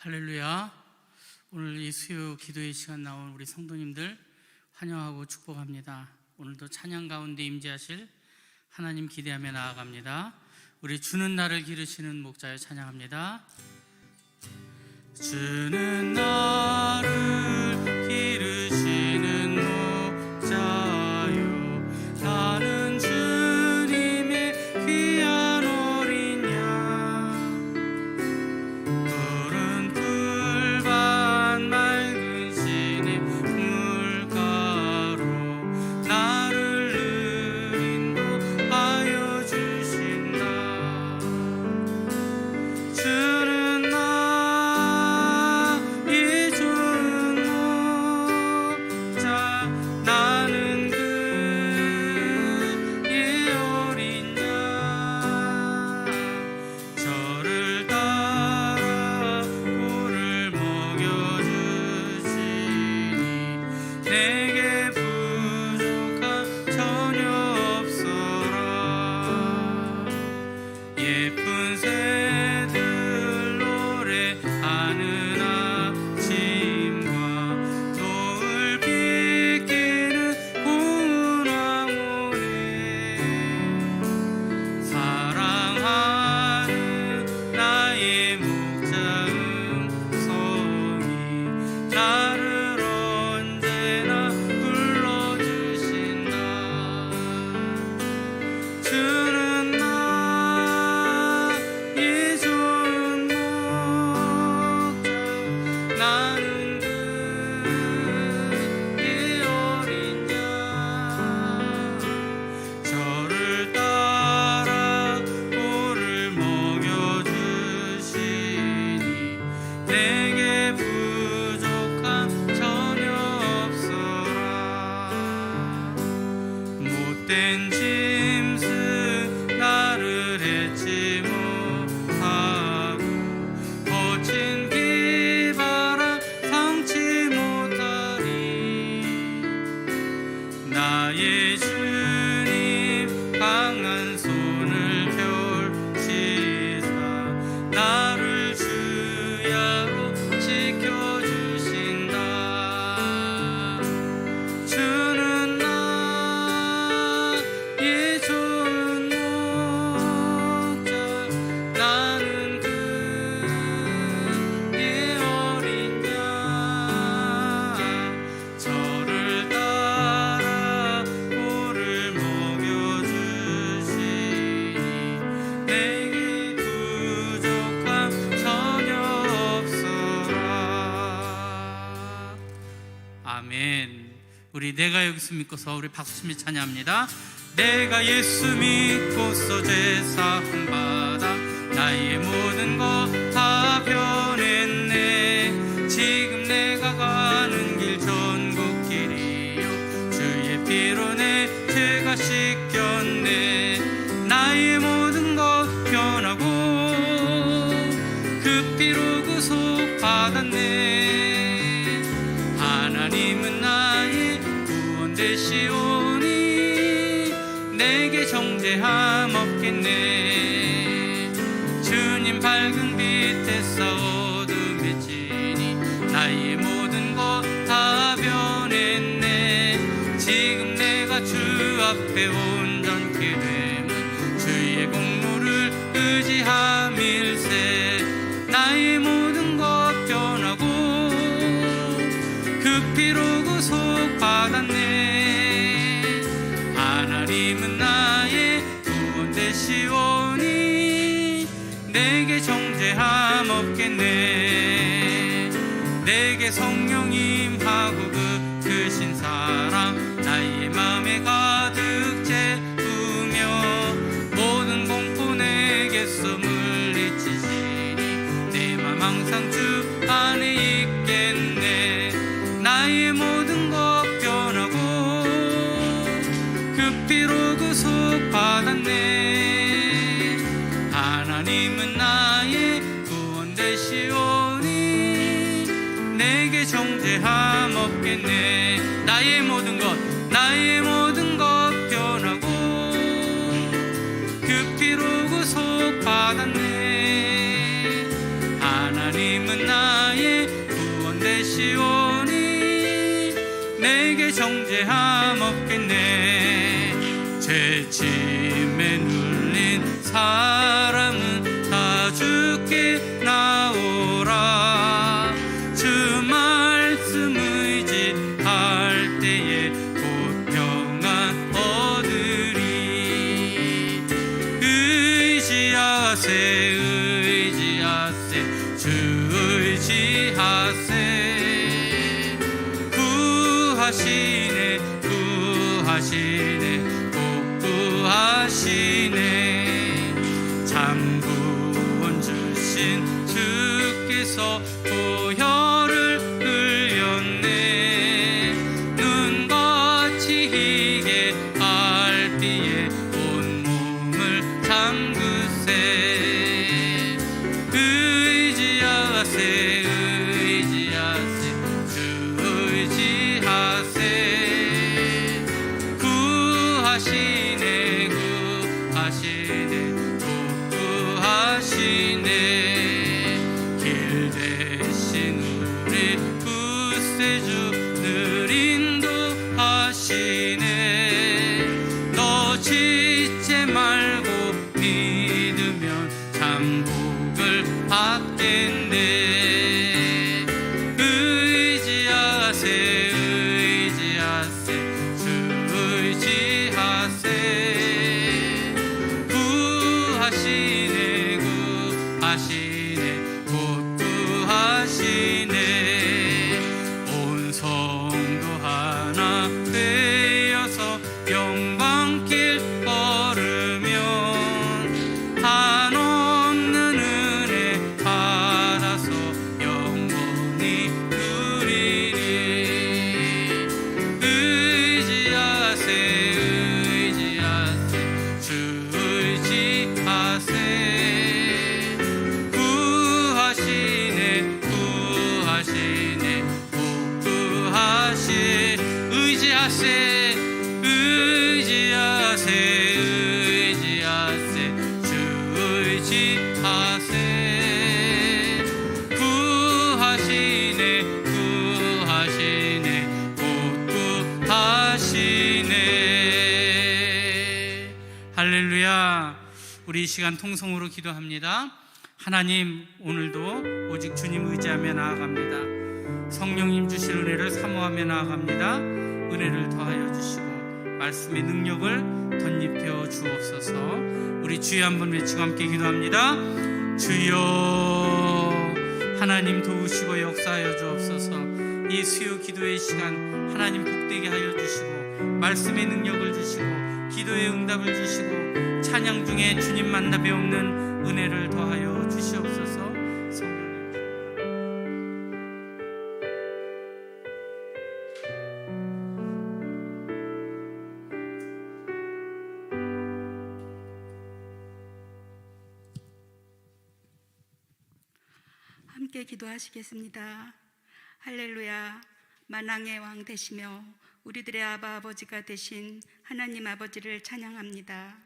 할렐루야. 오늘 이 수요 기도의 시간 나온 우리 성도님들 환영하고 축복합니다. 오늘도 찬양 가운데 임재하실 하나님 기대하며 나아갑니다. 우리 주는 나를 기르시는 목자여 찬양합니다. 주는 나를 기르시는 목자요, 나는 주님의 귀한 어린 양. 푸른 풀밭 맑은 시내 물가로 나를 인도하여 주신다. 주는 나의 좋은 목자, 나는 그의 어린 양. 저를 따라 꿀을 먹여주시니 내게 부족함 전혀 없어라. 예쁜 새들 노래하는 아침과 노을 비끼는 고운 황홀에 사랑하는 나의 목자 음성이 나를 언제나 불러주신다. 주는 나의 좋은 목자, 나는 그의 어린 양. 저를 따라 꿀을 먹여주시니 내게 부족함 전혀 없어라. 못된 짐승 나를 해치 못하고 거친 비바람 삼지 못하리. 나의 주님 강한 손을 펼치사 나를 주야로 지켜주신다. 주는 나의 좋은 목자, 나는 그의 어린 양. 저를 따라 꿀을 먹여주시니 내게 부족함 전혀 없어라. 아멘. 우리 내가 여기서 믿고서 우리 박수치며 찬양합니다. 내가 예수 믿고서 제사함 받아 나의 모든 것 다 변했네. 지금 내가 가는 길 전국길이요, 주의 피로 내 죄가 씻겼네. 나의 모든 것 변하고 그 피로 구속 받았네. 하나님은 나의 구원 되시오니 내게 정죄함 없겠네. 주님 밝은 빛에서 어둠에 지니 나의 모든 것 다 변했네. 지금 내가 주 앞에 온전케 되면 주의 공로를 의지함일세. 나의 모든 것 변하고 그 피로 구속 받았네. 하나님은 나의 구원 되시오니 내게 정죄함 없겠네. 내게 성령 임하고 그 크신 사랑 나의 맘에 가득 채우며 모든 공포 내게서 물리치시니 내 맘 항상 주 안에 있겠네. 나의 모든 것 변하고 그 피로 구속 받았네. 하나님은 나의 구원 되시오니 내게 정죄함 없겠네. 나의 모든 것 변하고 그 피로 구속 받았네. 하나님 주님은 나의 구원 되시오니 내게 정죄함 없겠네. 죄짐에 눌린 사람은 다 주께 나오라. 주 말씀 의지할 때에 곧 평안 얻으리. 의지하세 의지하세 주 의지하세. 구하시네 구하시네 꼭 구하시네. 참 구원 주신 주께서 보혈을 흘렸네. 눈같이 희게 알비에 온몸을 담그세. 의지하세 의지하세 주 의지하세. 구하시네 구하시네 꼭 구하시네. 길 대신 우리 구세주 늘 인도하시네. 너 지체 말고 믿으면 참 복을 받겠네. 의지하세 의지하세 주 의지하세. 구하시네 구하시네 곧 구하시네. 온 성도 하나 되어서 영광길 걸으면 한없는 은혜 받아서 영원히 누리리. 의지하세 의지하세 주 의지하세. 구하시네 구하시네 꼭 구하시. 의지하세 의지하세 의지하세 주 의지하세. 구하시네 구하시네 꼭 구하시네. 할렐루야. 우리 이 시간 통성으로 기도합니다. 하나님, 오늘도 오직 주님 의지하며 나아갑니다. 성령님 주실 은혜를 사모하며 나아갑니다. 은혜를 더하여 주시고 말씀의 능력을 덧입혀 주옵소서. 우리 주여 한번 외치고 함께 기도합니다. 주여, 하나님 도우시고 역사하여 주옵소서. 이 수요 기도의 시간 하나님 복되게 하여 주시고 말씀의 능력을 주시고 기도의 응답을 주시고 찬양 중에 주님 만나 배우는 은혜를 더하여 주시옵소서. 성령님, 함께 기도하시겠습니다. 할렐루야. 만왕의 왕 되시며 우리들의 아바 아버지가 되신 하나님 아버지를 찬양합니다.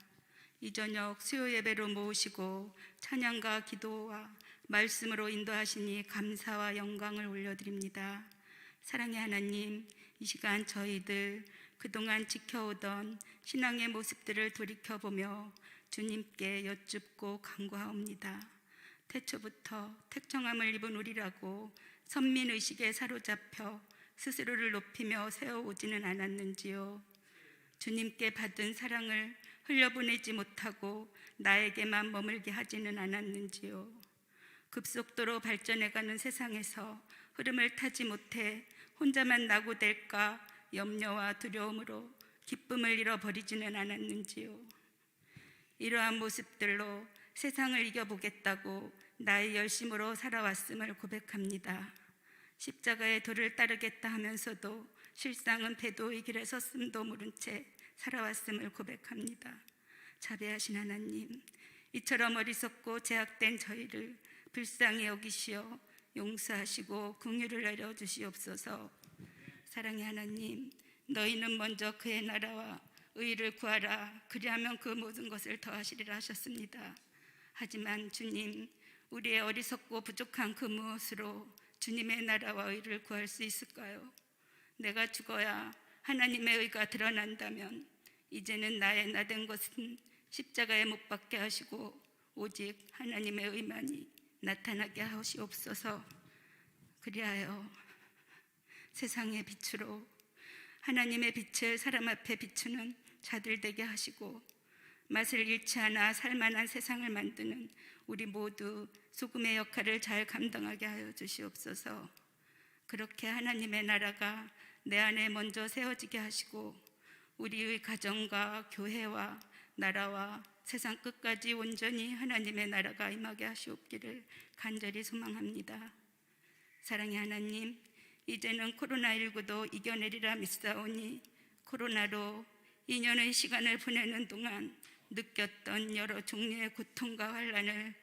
이 저녁 수요 예배로 모으시고 찬양과 기도와 말씀으로 인도하시니 감사와 영광을 올려드립니다. 사랑의 하나님, 이 시간 저희들 그동안 지켜오던 신앙의 모습들을 돌이켜보며 주님께 여쭙고 간구하옵니다. 태초부터 택정함을 입은 우리라고 선민의식에 사로잡혀 스스로를 높이며 세워오지는 않았는지요. 주님께 받은 사랑을 흘려보내지 못하고 나에게만 머물게 하지는 않았는지요. 급속도로 발전해가는 세상에서 흐름을 타지 못해 혼자만 낙오될까 염려와 두려움으로 기쁨을 잃어버리지는 않았는지요. 이러한 모습들로 세상을 이겨보겠다고 나의 열심으로 살아왔음을 고백합니다. 십자가의 도를 따르겠다 하면서도 실상은 배도의 길에 섰음도 모른 채 살아왔음을 고백합니다. 자비하신 하나님, 이처럼 어리석고 제약된 저희를 불쌍히 여기시어 용서하시고 긍휼을 내려주시옵소서. 사랑의 하나님, 너희는 먼저 그의 나라와 의를 구하라. 그리하면 그 모든 것을 더하시리라 하셨습니다. 하지만 주님, 우리의 어리석고 부족한 그 무엇으로 주님의 나라와 의를 구할 수 있을까요? 내가 죽어야 하나님의 의가 드러난다면 이제는 나의 나된 것은 십자가에 못 박게 하시고 오직 하나님의 의만이 나타나게 하시옵소서. 그리하여 세상의 빛으로 하나님의 빛을 사람 앞에 비추는 자들 되게 하시고 맛을 잃지 않아 살만한 세상을 만드는 우리 모두 소금의 역할을 잘 감당하게 하여 주시옵소서. 그렇게 하나님의 나라가 내 안에 먼저 세워지게 하시고 우리의 가정과 교회와 나라와 세상 끝까지 온전히 하나님의 나라가 임하게 하시옵기를 간절히 소망합니다. 사랑의 하나님, 이제는 코로나19도 이겨내리라 믿사오니 코로나로 2년의 시간을 보내는 동안 느꼈던 여러 종류의 고통과 환난을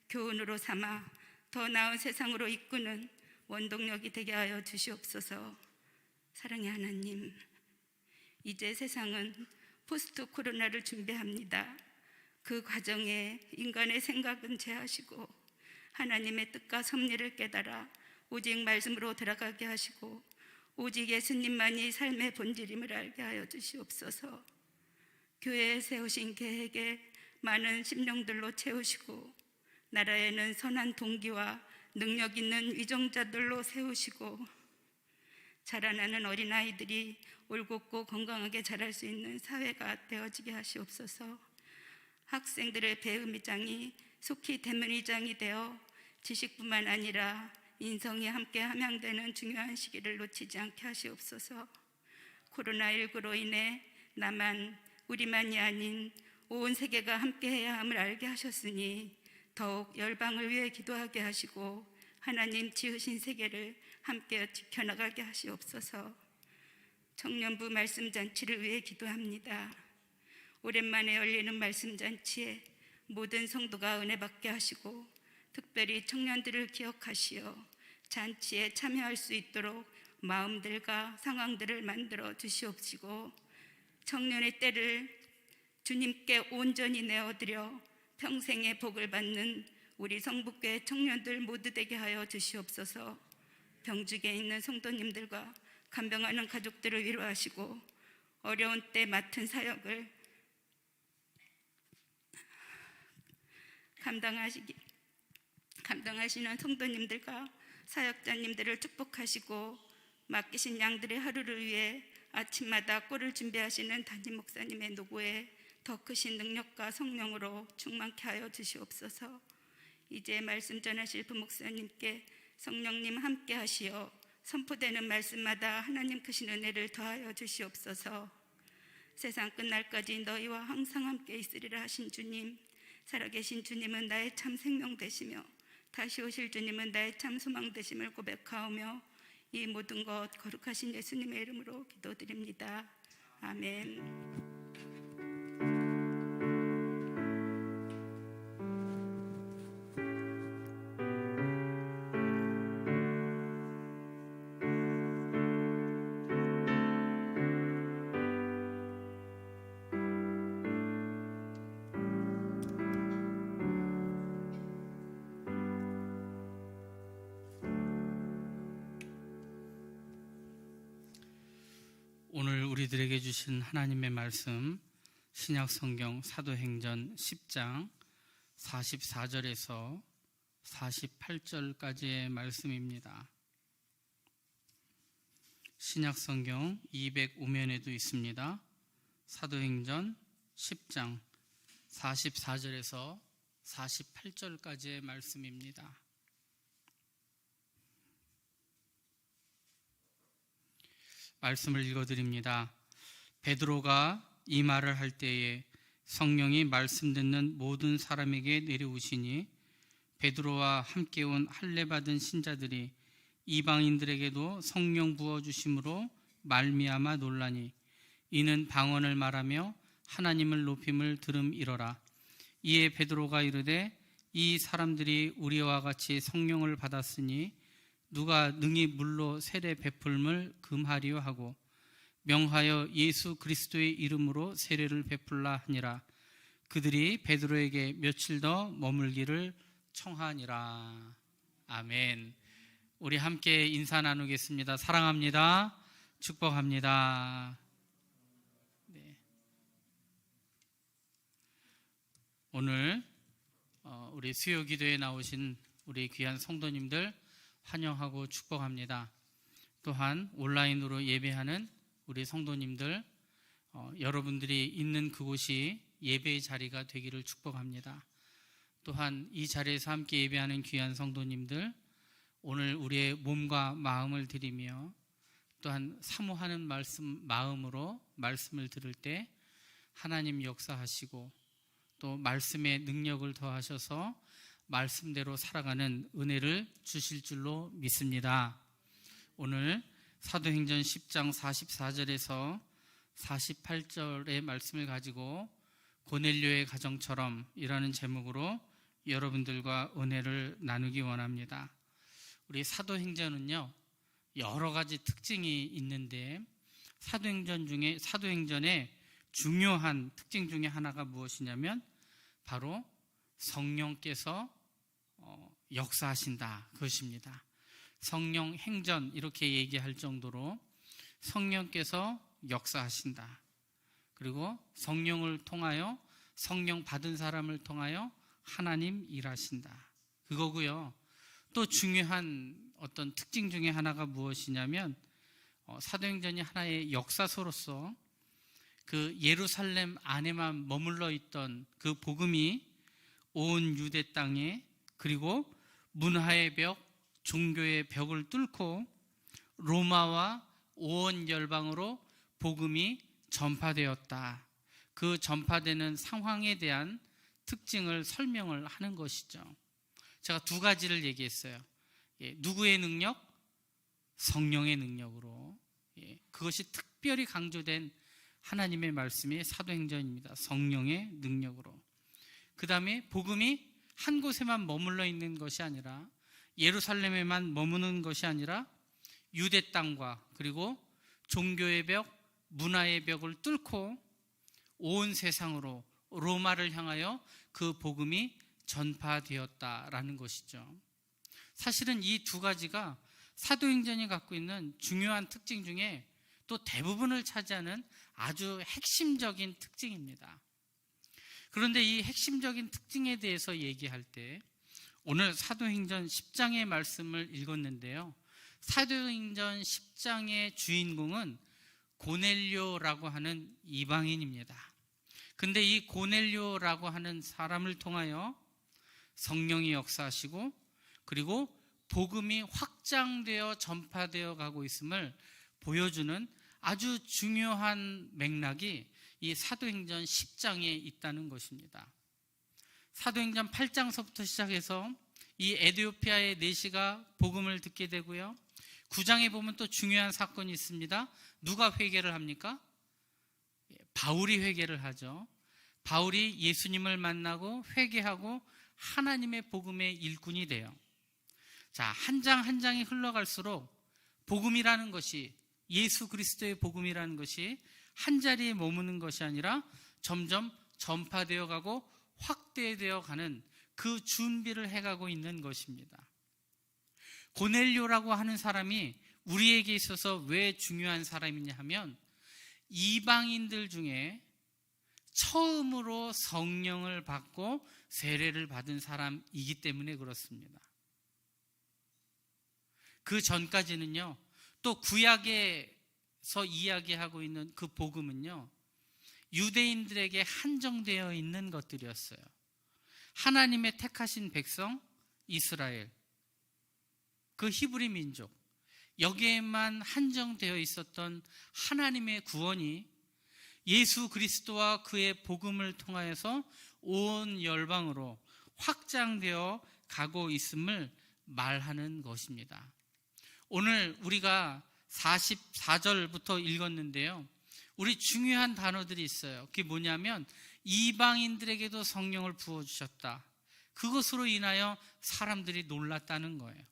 교훈으로 삼아 더 나은 세상으로 이끄는 원동력이 되게 하여 주시옵소서. 사랑의 하나님, 이제 세상은 포스트 코로나를 준비합니다. 그 과정에 인간의 생각은 제하시고 하나님의 뜻과 섭리를 깨달아 오직 말씀으로 들어가게 하시고 오직 예수님만이 삶의 본질임을 알게 하여 주시옵소서. 교회에 세우신 계획에 많은 심령들로 채우시고 나라에는 선한 동기와 능력 있는 위정자들로 세우시고 자라나는 어린아이들이 올곧고 건강하게 자랄 수 있는 사회가 되어지게 하시옵소서. 학생들의 배움의장이 속히 대문의장이 되어 지식뿐만 아니라 인성이 함께 함양되는 중요한 시기를 놓치지 않게 하시옵소서. 코로나19로 인해 나만 우리만이 아닌 온 세계가 함께해야 함을 알게 하셨으니 더욱 열방을 위해 기도하게 하시고 하나님 지으신 세계를 함께 지켜나가게 하시옵소서. 청년부 말씀잔치를 위해 기도합니다. 오랜만에 열리는 말씀잔치에 모든 성도가 은혜 받게 하시고 특별히 청년들을 기억하시어 잔치에 참여할 수 있도록 마음들과 상황들을 만들어 주시옵시고 청년의 때를 주님께 온전히 내어드려 평생의 복을 받는 우리 성북교회 청년들 모두 되게 하여 주시옵소서. 병중에 있는 성도님들과 간병하는 가족들을 위로하시고 어려운 때 맡은 사역을 감당하시는 성도님들과 사역자님들을 축복하시고 맡기신 양들의 하루를 위해 아침마다 꼴을 준비하시는 담임 목사님의 노고에 더 크신 능력과 성령으로 충만케 하여 주시옵소서. 이제 말씀 전하실 부목사님께 성령님 함께 하시어 선포되는 말씀마다 하나님 크신 은혜를 더하여 주시옵소서. 세상 끝날까지 너희와 항상 함께 있으리라 하신 주님, 살아계신 주님은 나의 참 생명 되시며 다시 오실 주님은 나의 참 소망 되심을 고백하오며 이 모든 것 거룩하신 예수님의 이름으로 기도드립니다. 아멘. 오늘 우리들에게 주신 하나님의 말씀 신약성경 사도행전 10장 44절에서 48절까지의 말씀입니다. 신약성경 205면에도 있습니다. 사도행전 10장 44절에서 48절까지의 말씀입니다. 말씀을 읽어드립니다. 베드로가 이 말을 할 때에 성령이 말씀 듣는 모든 사람에게 내려오시니 베드로와 함께 온 할례 받은 신자들이 이방인들에게도 성령 부어주심으로 말미암아 놀라니 이는 방언을 말하며 하나님을 높임을 들음이러라. 이에 베드로가 이르되 이 사람들이 우리와 같이 성령을 받았으니 누가 능히 물로 세례 베풀음을 금하리요 하고 명하여 예수 그리스도의 이름으로 세례를 베풀라 하니라. 그들이 베드로에게 며칠 더 머물기를 청하니라. 아멘. 우리 함께 인사 나누겠습니다. 사랑합니다. 축복합니다. 네. 오늘 우리 수요 기도에 나오신 우리 귀한 성도님들 환영하고 축복합니다. 또한 온라인으로 예배하는 우리 성도님들, 여러분들이 있는 그곳이 예배의 자리가 되기를 축복합니다. 또한 이 자리에서 함께 예배하는 귀한 성도님들, 오늘 우리의 몸과 마음을 드리며 또한 사모하는 마음으로 말씀을 들을 때 하나님 역사하시고 또 말씀의 능력을 더하셔서 말씀대로 살아가는 은혜를 주실 줄로 믿습니다. 오늘 사도행전 10장 44절에서 48절의 말씀을 가지고 고넬료의 가정처럼 이라는 제목으로 여러분들과 은혜를 나누기 원합니다. 우리 사도행전은요, 여러 가지 특징이 있는데 사도행전의 중요한 특징 중에 하나가 무엇이냐면 바로 성령께서 역사하신다, 그것입니다. 성령 행전 이렇게 얘기할 정도로 성령께서 역사하신다. 그리고 성령을 통하여, 성령 받은 사람을 통하여 하나님 일하신다, 그거고요. 또 중요한 어떤 특징 중에 하나가 무엇이냐면 사도행전이 하나의 역사서로서 그 예루살렘 안에만 머물러 있던 그 복음이 온 유대 땅에, 그리고 문화의 벽, 종교의 벽을 뚫고 로마와 온 열방으로 복음이 전파되었다. 그 전파되는 상황에 대한 특징을 설명을 하는 것이죠. 제가 두 가지를 얘기했어요. 누구의 능력? 성령의 능력으로. 그것이 특별히 강조된 하나님의 말씀이 사도행전입니다. 성령의 능력으로. 그 다음에 복음이 한 곳에만 머물러 있는 것이 아니라, 예루살렘에만 머무는 것이 아니라 유대 땅과 그리고 종교의 벽, 문화의 벽을 뚫고 온 세상으로 로마를 향하여 그 복음이 전파되었다라는 것이죠. 사실은 이 두 가지가 사도행전이 갖고 있는 중요한 특징 중에 또 대부분을 차지하는 아주 핵심적인 특징입니다. 그런데 이 핵심적인 특징에 대해서 얘기할 때 오늘 사도행전 10장의 말씀을 읽었는데요, 사도행전 10장의 주인공은 고넬료라고 하는 이방인입니다. 근데 이 고넬료라고 하는 사람을 통하여 성령이 역사하시고 그리고 복음이 확장되어 전파되어 가고 있음을 보여주는 아주 중요한 맥락이 이 사도행전 10장에 있다는 것입니다. 사도행전 8장서부터 시작해서 이 에티오피아의 내시가 복음을 듣게 되고요, 9장에 보면 또 중요한 사건이 있습니다. 누가 회개를 합니까? 바울이 회개를 하죠. 바울이 예수님을 만나고 회개하고 하나님의 복음의 일꾼이 돼요. 자, 한 장 한 장이 흘러갈수록 복음이라는 것이, 예수 그리스도의 복음이라는 것이 한 자리에 머무는 것이 아니라 점점 전파되어 가고 확대되어 가는 그 준비를 해가고 있는 것입니다. 고넬료라고 하는 사람이 우리에게 있어서 왜 중요한 사람이냐 하면 이방인들 중에 처음으로 성령을 받고 세례를 받은 사람이기 때문에 그렇습니다. 그 전까지는요, 또 구약에서 이야기하고 있는 그 복음은요, 유대인들에게 한정되어 있는 것들이었어요. 하나님의 택하신 백성 이스라엘, 그 히브리 민족, 여기에만 한정되어 있었던 하나님의 구원이 예수 그리스도와 그의 복음을 통하여서 온 열방으로 확장되어 가고 있음을 말하는 것입니다. 오늘 우리가 44절부터 읽었는데요, 우리 중요한 단어들이 있어요. 그게 뭐냐면 이방인들에게도 성령을 부어주셨다. 그것으로 인하여 사람들이 놀랐다는 거예요.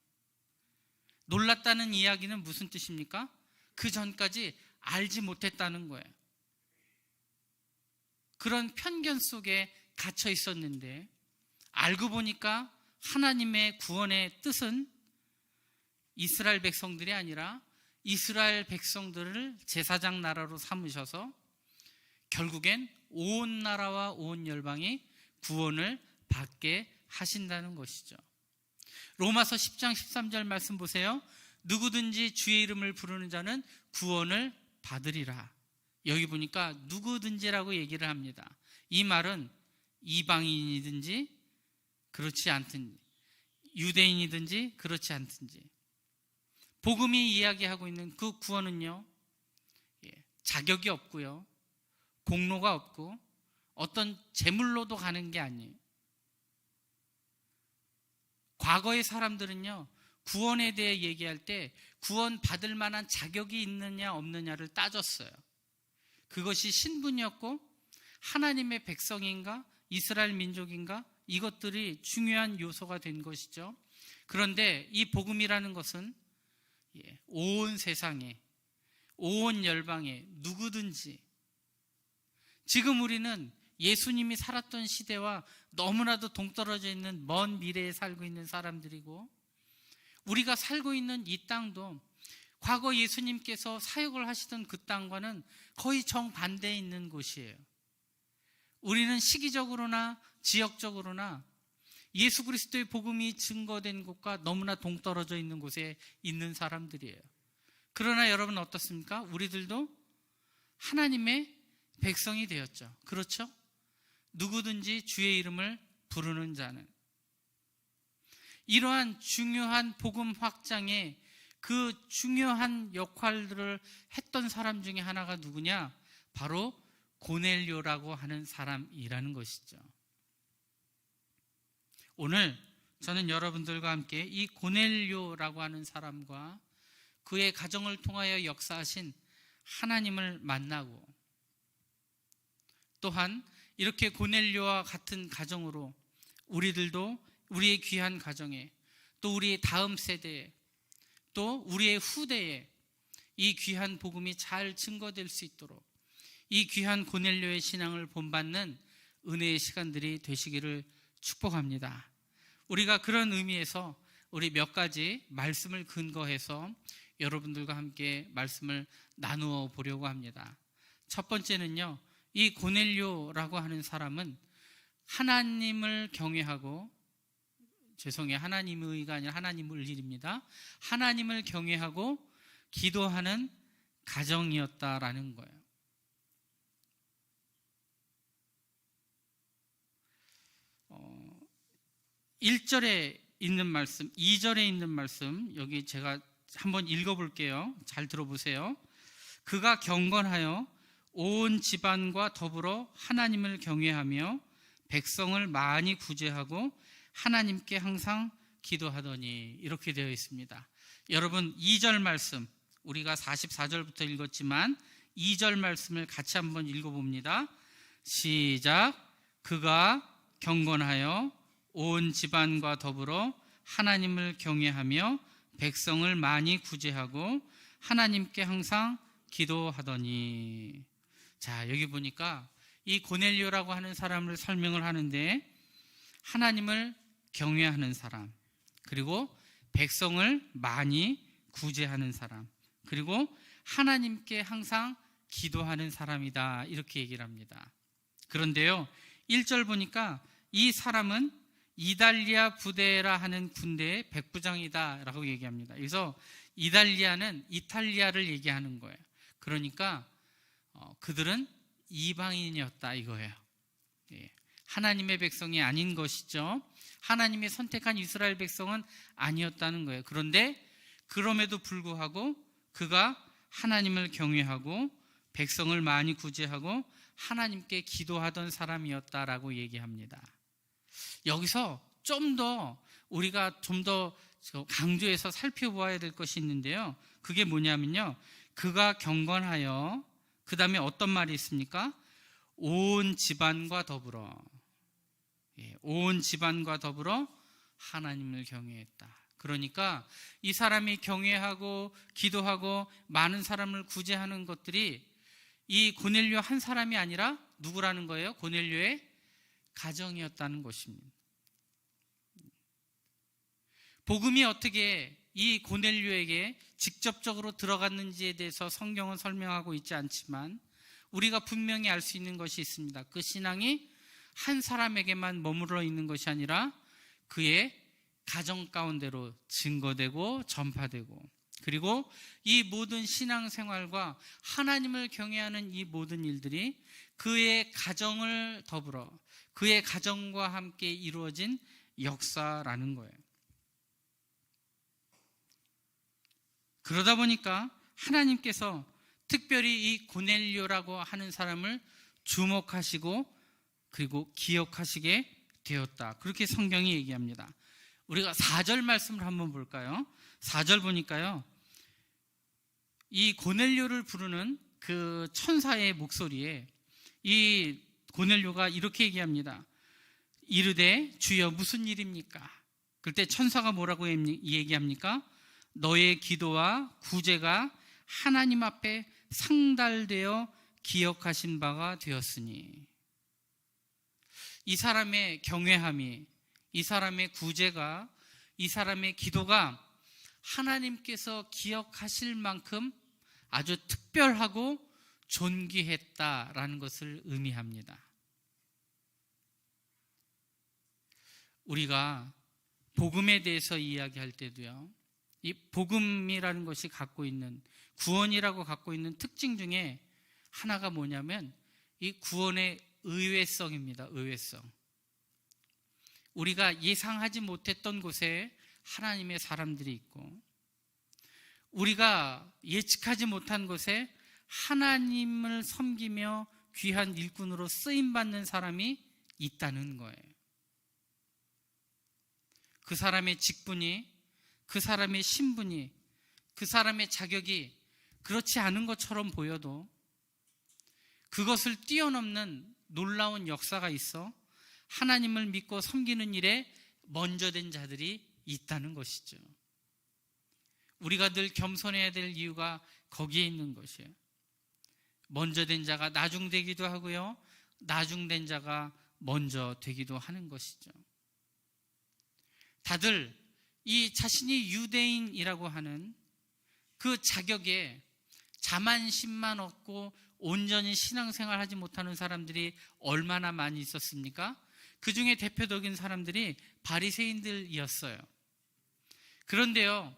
놀랐다는 이야기는 무슨 뜻입니까? 그 전까지 알지 못했다는 거예요. 그런 편견 속에 갇혀 있었는데 알고 보니까 하나님의 구원의 뜻은 이스라엘 백성들이 아니라 이스라엘 백성들을 제사장 나라로 삼으셔서 결국엔 온 나라와 온 열방이 구원을 받게 하신다는 것이죠. 로마서 10장 13절 말씀 보세요. 누구든지 주의 이름을 부르는 자는 구원을 받으리라. 여기 보니까 누구든지라고 얘기를 합니다. 이 말은 이방인이든지 그렇지 않든지, 유대인이든지 그렇지 않든지, 복음이 이야기하고 있는 그 구원은요, 자격이 없고요, 공로가 없고 어떤 제물로도 가는 게 아니에요. 과거의 사람들은요, 구원에 대해 얘기할 때 구원 받을 만한 자격이 있느냐 없느냐를 따졌어요. 그것이 신분이었고 하나님의 백성인가 이스라엘 민족인가 이것들이 중요한 요소가 된 것이죠. 그런데 이 복음이라는 것은 온 세상에, 온 열방에 누구든지, 지금 우리는 예수님이 살았던 시대와 너무나도 동떨어져 있는 먼 미래에 살고 있는 사람들이고, 우리가 살고 있는 이 땅도 과거 예수님께서 사역을 하시던 그 땅과는 거의 정반대에 있는 곳이에요. 우리는 시기적으로나 지역적으로나 예수 그리스도의 복음이 증거된 곳과 너무나 동떨어져 있는 곳에 있는 사람들이에요. 그러나 여러분 어떻습니까? 우리들도 하나님의 백성이 되었죠. 그렇죠? 누구든지 주의 이름을 부르는 자는. 이러한 중요한 복음 확장에 그 중요한 역할들을 했던 사람 중에 하나가 누구냐? 바로 고넬료라고 하는 사람이라는 것이죠. 오늘 저는 여러분들과 함께 이 고넬료라고 하는 사람과 그의 가정을 통하여 역사하신 하나님을 만나고, 또한 이렇게 고넬료와 같은 가정으로 우리들도 우리의 귀한 가정에, 또 우리의 다음 세대에, 또 우리의 후대에 이 귀한 복음이 잘 증거될 수 있도록 이 귀한 고넬료의 신앙을 본받는 은혜의 시간들이 되시기를 축복합니다. 우리가 그런 의미에서 우리 몇 가지 말씀을 근거해서 여러분들과 함께 말씀을 나누어 보려고 합니다. 첫 번째는요, 이 고넬료라고 하는 사람은 하나님을 경외하고, 하나님의가 아니라 하나님을 일입니다. 하나님을 경외하고 기도하는 가정이었다라는 거예요. 1절에 있는 말씀, 2절에 있는 말씀, 여기 제가 한번 읽어볼게요. 잘 들어보세요. 그가 경건하여 온 집안과 더불어 하나님을 경외하며 백성을 많이 구제하고 하나님께 항상 기도하더니, 이렇게 되어 있습니다. 여러분 2절 말씀, 우리가 44절부터 읽었지만 2절 말씀을 같이 한번 읽어봅니다. 시작. 그가 경건하여 온 집안과 더불어 하나님을 경외하며 백성을 많이 구제하고 하나님께 항상 기도하더니. 자, 여기 보니까 이 고넬료라고 하는 사람을 설명을 하는데, 하나님을 경외하는 사람, 그리고 백성을 많이 구제하는 사람, 그리고 하나님께 항상 기도하는 사람이다, 이렇게 얘기를 합니다. 그런데요, 1절 보니까 이 사람은 이달리아 부대라 하는 군대의 백부장이다 라고 얘기합니다. 그래서 이달리아는 이탈리아를 얘기하는 거예요. 그러니까 그들은 이방인이었다 이거예요. 하나님의 백성이 아닌 것이죠. 하나님이 선택한 이스라엘 백성은 아니었다는 거예요. 그런데 그럼에도 불구하고 그가 하나님을 경외하고 백성을 많이 구제하고 하나님께 기도하던 사람이었다라고 얘기합니다. 여기서 우리가 좀 더 강조해서 살펴보아야 될 것이 있는데요, 그게 뭐냐면요, 그가 경건하여, 그 다음에 어떤 말이 있습니까? 온 집안과 더불어, 온 집안과 더불어 하나님을 경외했다. 그러니까 이 사람이 경외하고 기도하고 많은 사람을 구제하는 것들이 이 고넬료 한 사람이 아니라 누구라는 거예요? 고넬료의 가정이었다는 것입니다. 복음이 어떻게 이 고넬료에게 직접적으로 들어갔는지에 대해서 성경은 설명하고 있지 않지만 우리가 분명히 알 수 있는 것이 있습니다. 그 신앙이 한 사람에게만 머물러 있는 것이 아니라 그의 가정 가운데로 증거되고 전파되고, 그리고 이 모든 신앙생활과 하나님을 경외하는 이 모든 일들이 그의 가정을 더불어 그의 가정과 함께 이루어진 역사라는 거예요. 그러다 보니까 하나님께서 특별히 이 고넬료라고 하는 사람을 주목하시고 그리고 기억하시게 되었다. 그렇게 성경이 얘기합니다. 우리가 4절 말씀을 한번 볼까요? 4절 보니까요, 이 고넬료를 부르는 그 천사의 목소리에 이 고넬료가 이렇게 얘기합니다. 이르되 주여 무슨 일입니까? 그때 천사가 뭐라고 얘기합니까? 너의 기도와 구제가 하나님 앞에 상달되어 기억하신 바가 되었으니, 이 사람의 경외함이, 이 사람의 구제가, 이 사람의 기도가 하나님께서 기억하실 만큼 아주 특별하고 존귀했다라는 것을 의미합니다. 우리가 복음에 대해서 이야기할 때도요, 이 복음이라는 것이 갖고 있는, 구원이라고 갖고 있는 특징 중에 하나가 뭐냐면 이 구원의 의외성입니다. 의외성. 우리가 예상하지 못했던 곳에 하나님의 사람들이 있고, 우리가 예측하지 못한 곳에 하나님을 섬기며 귀한 일꾼으로 쓰임받는 사람이 있다는 거예요. 그 사람의 직분이, 그 사람의 신분이, 그 사람의 자격이 그렇지 않은 것처럼 보여도 그것을 뛰어넘는 놀라운 역사가 있어 하나님을 믿고 섬기는 일에 먼저 된 자들이 있다는 것이죠. 우리가 늘 겸손해야 될 이유가 거기에 있는 것이에요. 먼저 된 자가 나중되기도 하고요, 나중된 자가 먼저 되기도 하는 것이죠. 다들 이 자신이 유대인이라고 하는 그 자격에 자만심만 얻고 온전히 신앙생활 하지 못하는 사람들이 얼마나 많이 있었습니까? 그 중에 대표적인 사람들이 바리새인들이었어요. 그런데요,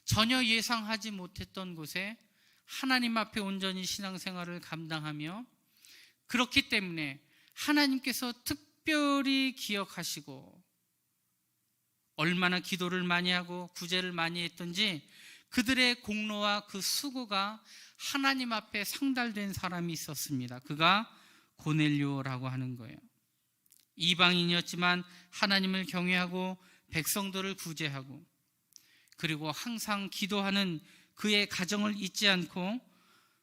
전혀 예상하지 못했던 곳에 하나님 앞에 온전히 신앙생활을 감당하며, 그렇기 때문에 하나님께서 특별히 기억하시고 얼마나 기도를 많이 하고 구제를 많이 했던지 그들의 공로와 그 수고가 하나님 앞에 상달된 사람이 있었습니다. 그가 고넬료라고 하는 거예요. 이방인이었지만 하나님을 경외하고 백성들을 구제하고, 그리고 항상 기도하는 그의 가정을 잊지 않고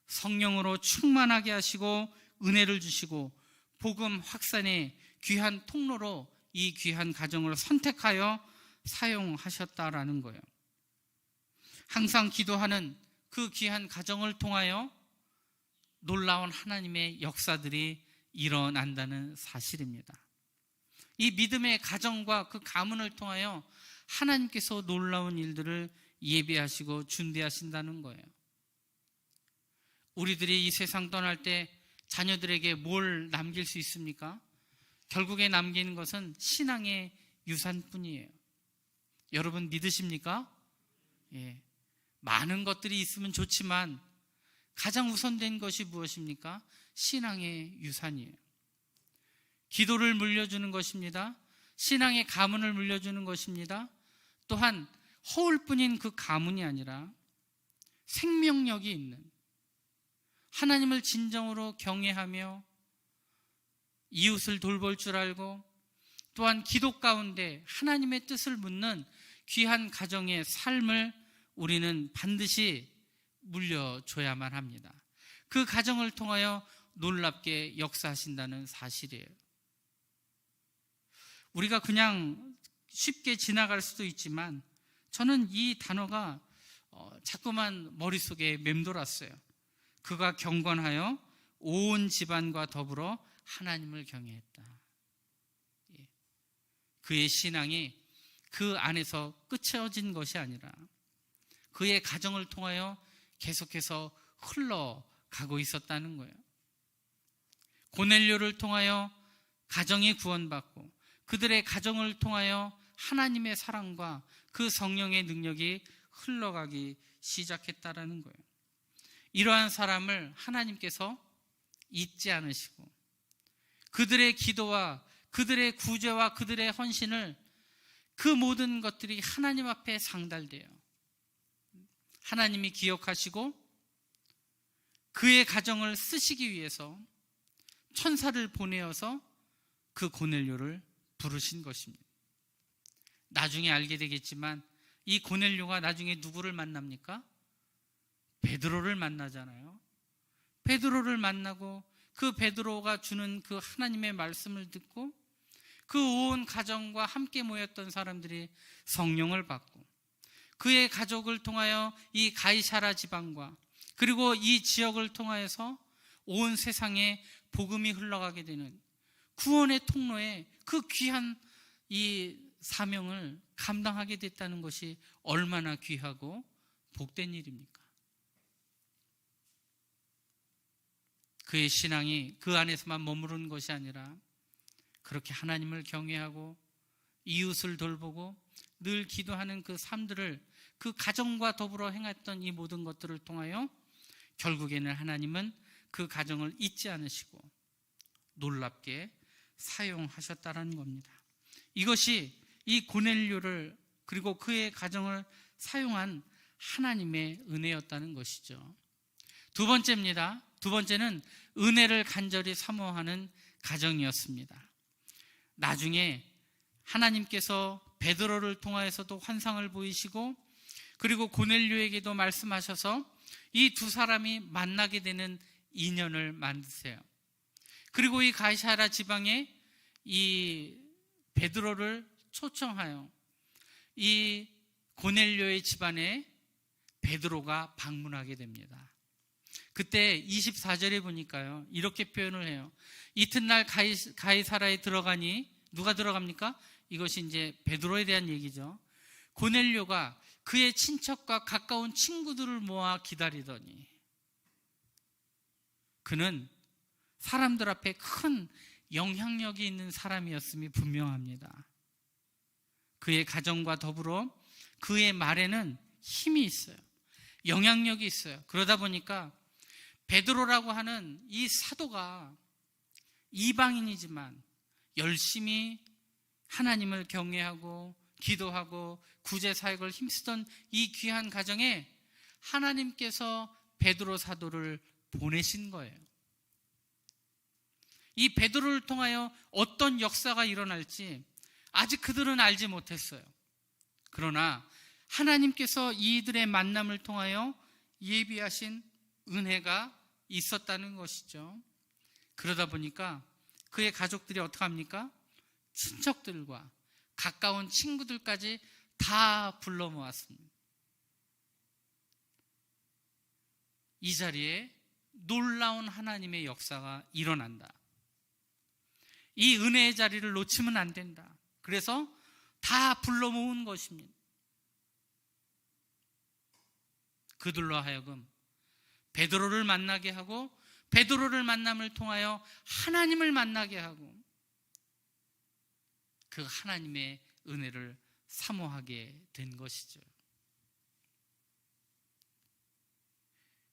성령으로 충만하게 하시고 은혜를 주시고 복음 확산의 귀한 통로로 이 귀한 가정을 선택하여 사용하셨다라는 거예요. 항상 기도하는 그 귀한 가정을 통하여 놀라운 하나님의 역사들이 일어난다는 사실입니다. 이 믿음의 가정과 그 가문을 통하여 하나님께서 놀라운 일들을 예비하시고 준비하신다는 거예요. 우리들이 이 세상 떠날 때 자녀들에게 뭘 남길 수 있습니까? 결국에 남기는 것은 신앙의 유산뿐이에요. 여러분 믿으십니까? 예. 많은 것들이 있으면 좋지만 가장 우선된 것이 무엇입니까? 신앙의 유산이에요. 기도를 물려주는 것입니다. 신앙의 가문을 물려주는 것입니다. 또한 허울뿐인 그 가문이 아니라 생명력이 있는, 하나님을 진정으로 경외하며 이웃을 돌볼 줄 알고 또한 기도 가운데 하나님의 뜻을 묻는 귀한 가정의 삶을 우리는 반드시 물려줘야만 합니다. 그 가정을 통하여 놀랍게 역사하신다는 사실이에요. 우리가 그냥 쉽게 지나갈 수도 있지만 저는 이 단어가 자꾸만 머릿속에 맴돌았어요. 그가 경건하여 온 집안과 더불어 하나님을 경외했다. 그의 신앙이 그 안에서 끝이어진 것이 아니라 그의 가정을 통하여 계속해서 흘러가고 있었다는 거예요. 고넬료를 통하여 가정이 구원받고 그들의 가정을 통하여 하나님의 사랑과 그 성령의 능력이 흘러가기 시작했다라는 거예요. 이러한 사람을 하나님께서 잊지 않으시고 그들의 기도와 그들의 구제와 그들의 헌신을 그 모든 것들이 하나님 앞에 상달돼요. 하나님이 기억하시고 그의 가정을 쓰시기 위해서 천사를 보내어서 그 고넬료를 부르신 것입니다. 나중에 알게 되겠지만 이 고넬료가 나중에 누구를 만납니까? 베드로를 만나잖아요. 베드로를 만나고 그 베드로가 주는 그 하나님의 말씀을 듣고 그 온 가정과 함께 모였던 사람들이 성령을 받고 그의 가족을 통하여 이 가이사라 지방과 그리고 이 지역을 통하여서 온 세상에 복음이 흘러가게 되는 구원의 통로에 그 귀한 이 사명을 감당하게 됐다는 것이 얼마나 귀하고 복된 일입니까? 그의 신앙이 그 안에서만 머무른 것이 아니라 그렇게 하나님을 경외하고 이웃을 돌보고 늘 기도하는 그 삶들을 그 가정과 더불어 행했던 이 모든 것들을 통하여 결국에는 하나님은 그 가정을 잊지 않으시고 놀랍게 사용하셨다라는 겁니다. 이것이 이 고넬료를 그리고 그의 가정을 사용한 하나님의 은혜였다는 것이죠. 두 번째입니다. 두 번째는 은혜를 간절히 사모하는 가정이었습니다. 나중에 하나님께서 베드로를 통하여서도 환상을 보이시고 그리고 고넬료에게도 말씀하셔서 이 두 사람이 만나게 되는 인연을 만드세요. 그리고 이 가이사라 지방에 이 베드로를 초청하여 이 고넬료의 집안에 베드로가 방문하게 됩니다. 그때 24절에 보니까요 이렇게 표현을 해요. 이튿날 가이사라에 들어가니 누가 들어갑니까? 이것이 이제 베드로에 대한 얘기죠. 고넬료가 그의 친척과 가까운 친구들을 모아 기다리더니 그는 사람들 앞에 큰 영향력이 있는 사람이었음이 분명합니다. 그의 가정과 더불어 그의 말에는 힘이 있어요. 영향력이 있어요. 그러다 보니까 베드로라고 하는 이 사도가 이방인이지만 열심히 하나님을 경외하고 기도하고 구제 사역을 힘쓰던 이 귀한 가정에 하나님께서 베드로 사도를 보내신 거예요. 이 베드로를 통하여 어떤 역사가 일어날지 아직 그들은 알지 못했어요. 그러나 하나님께서 이들의 만남을 통하여 예비하신 은혜가 있었다는 것이죠. 그러다 보니까 그의 가족들이 어떻게 합니까? 친척들과 가까운 친구들까지 다 불러 모았습니다. 이 자리에 놀라운 하나님의 역사가 일어난다. 이 은혜의 자리를 놓치면 안 된다. 그래서 다 불러 모은 것입니다. 그들로 하여금 베드로를 만나게 하고 베드로를 만남을 통하여 하나님을 만나게 하고 그 하나님의 은혜를 사모하게 된 것이죠.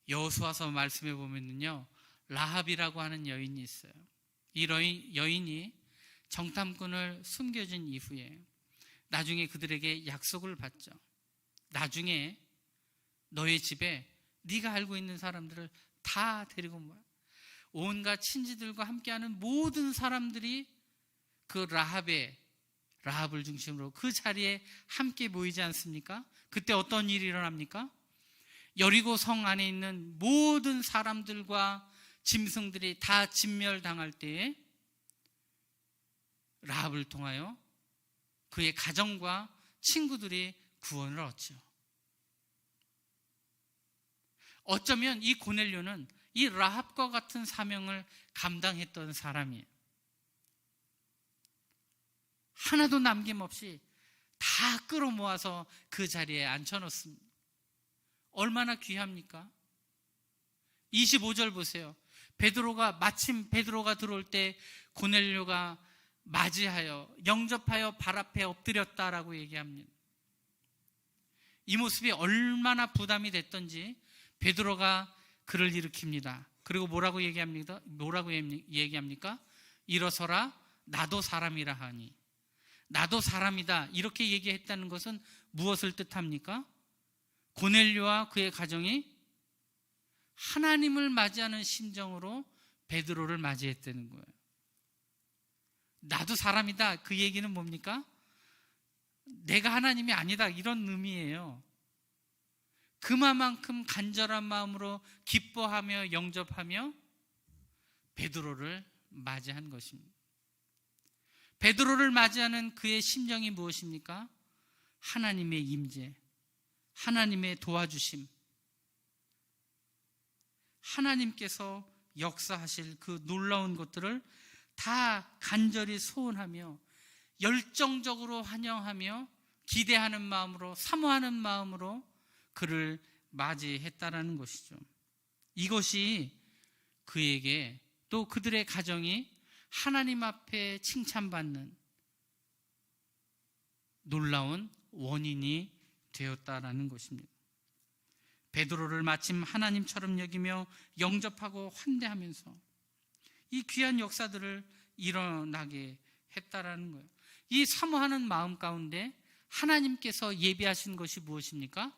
여호수아서 말씀해 보면요 라합이라고 하는 여인이 있어요. 이 여인이 정탐꾼을 숨겨준 이후에 나중에 그들에게 약속을 받죠. 나중에 너의 집에 네가 알고 있는 사람들을 다 데리고 모아. 온갖 친지들과 함께하는 모든 사람들이 그 라합을 중심으로 그 자리에 함께 모이지 않습니까? 그때 어떤 일이 일어납니까? 여리고 성 안에 있는 모든 사람들과 짐승들이 다 진멸당할 때에 라합을 통하여 그의 가정과 친구들이 구원을 얻죠. 어쩌면 이 고넬료는 이 라합과 같은 사명을 감당했던 사람이에요. 하나도 남김없이 다 끌어모아서 그 자리에 앉혀놓습니다. 얼마나 귀합니까? 25절 보세요. 마침 베드로가 들어올 때 고넬료가 맞이하여 영접하여 발 앞에 엎드렸다라고 얘기합니다. 이 모습이 얼마나 부담이 됐던지 베드로가 그를 일으킵니다. 그리고 뭐라고 얘기합니까? 일어서라, 나도 사람이라 하니. 나도 사람이다, 이렇게 얘기했다는 것은 무엇을 뜻합니까? 고넬료와 그의 가정이 하나님을 맞이하는 심정으로 베드로를 맞이했다는 거예요. 나도 사람이다, 그 얘기는 뭡니까? 내가 하나님이 아니다, 이런 의미예요. 그만큼 간절한 마음으로 기뻐하며 영접하며 베드로를 맞이한 것입니다. 베드로를 맞이하는 그의 심정이 무엇입니까? 하나님의 임재, 하나님의 도와주심, 하나님께서 역사하실 그 놀라운 것들을 다 간절히 소원하며 열정적으로 환영하며 기대하는 마음으로, 사모하는 마음으로 그를 맞이했다라는 것이죠. 이것이 그에게, 또 그들의 가정이 하나님 앞에 칭찬받는 놀라운 원인이 되었다라는 것입니다. 베드로를 마침 하나님처럼 여기며 영접하고 환대하면서 이 귀한 역사들을 일어나게 했다라는 거예요. 이 사모하는 마음 가운데 하나님께서 예비하신 것이 무엇입니까?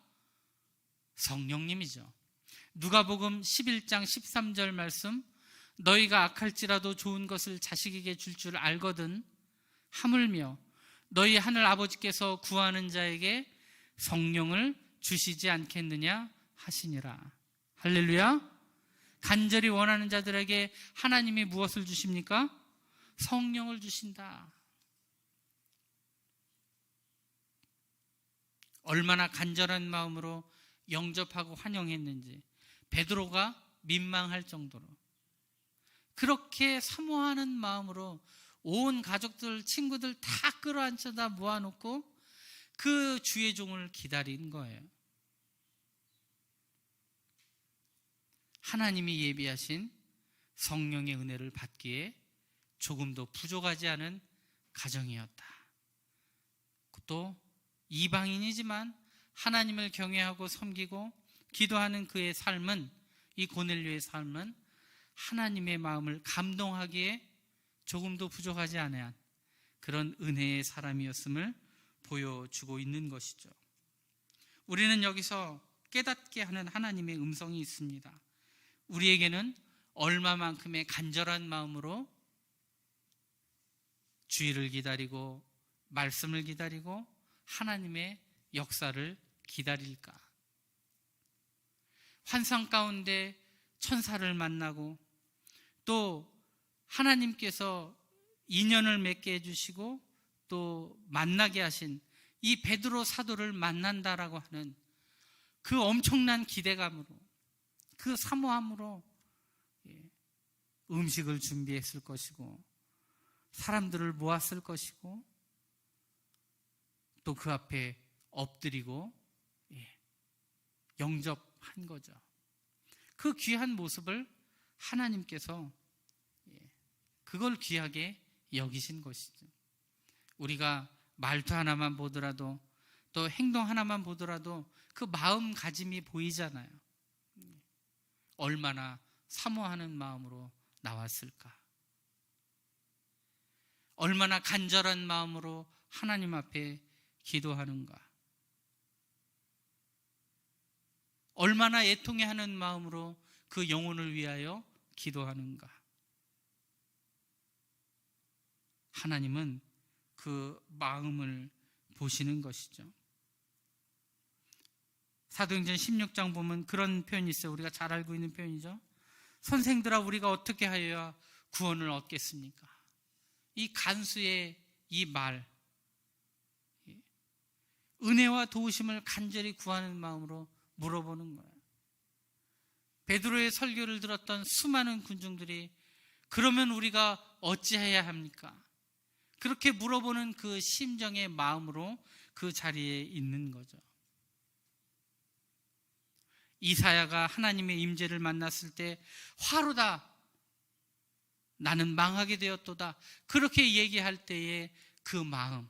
성령님이죠. 누가복음 11장 13절 말씀, 너희가 악할지라도 좋은 것을 자식에게 줄 줄 알거든 하물며 너희 하늘 아버지께서 구하는 자에게 성령을 주시지 않겠느냐 하시니라. 할렐루야. 간절히 원하는 자들에게 하나님이 무엇을 주십니까? 성령을 주신다. 얼마나 간절한 마음으로 영접하고 환영했는지 베드로가 민망할 정도로 그렇게 사모하는 마음으로 온 가족들, 친구들 다 끌어안쳐다 모아놓고 그 주의 종을 기다린 거예요. 하나님이 예비하신 성령의 은혜를 받기에 조금도 부족하지 않은 가정이었다. 또 이방인이지만 하나님을 경외하고 섬기고 기도하는 그의 삶은, 이 고넬료의 삶은 하나님의 마음을 감동하기에 조금도 부족하지 않은 그런 은혜의 사람이었음을 보여주고 있는 것이죠. 우리는 여기서 깨닫게 하는 하나님의 음성이 있습니다. 우리에게는 얼마만큼의 간절한 마음으로 주의를 기다리고 말씀을 기다리고 하나님의 역사를 기다릴까? 환상 가운데 천사를 만나고 또 하나님께서 인연을 맺게 해주시고 또 만나게 하신 이 베드로 사도를 만난다라고 하는 그 엄청난 기대감으로, 그 사모함으로 음식을 준비했을 것이고 사람들을 모았을 것이고 또 그 앞에 엎드리고 영접한 거죠. 그 귀한 모습을 하나님께서 그걸 귀하게 여기신 것이죠. 우리가 말투 하나만 보더라도 또 행동 하나만 보더라도 그 마음가짐이 보이잖아요. 얼마나 사모하는 마음으로 나왔을까? 얼마나 간절한 마음으로 하나님 앞에 기도하는가? 얼마나 애통해하는 마음으로 그 영혼을 위하여 기도하는가? 하나님은 그 마음을 보시는 것이죠. 사도행전 16장 보면 그런 표현이 있어요. 우리가 잘 알고 있는 표현이죠. 선생들아, 우리가 어떻게 하여야 구원을 얻겠습니까? 이 간수의 이 말, 은혜와 도우심을 간절히 구하는 마음으로 물어보는 거예요. 베드로의 설교를 들었던 수많은 군중들이 그러면 우리가 어찌해야 합니까? 그렇게 물어보는 그 심정의 마음으로 그 자리에 있는 거죠. 이사야가 하나님의 임재를 만났을 때 화로다, 나는 망하게 되었도다, 그렇게 얘기할 때의 그 마음,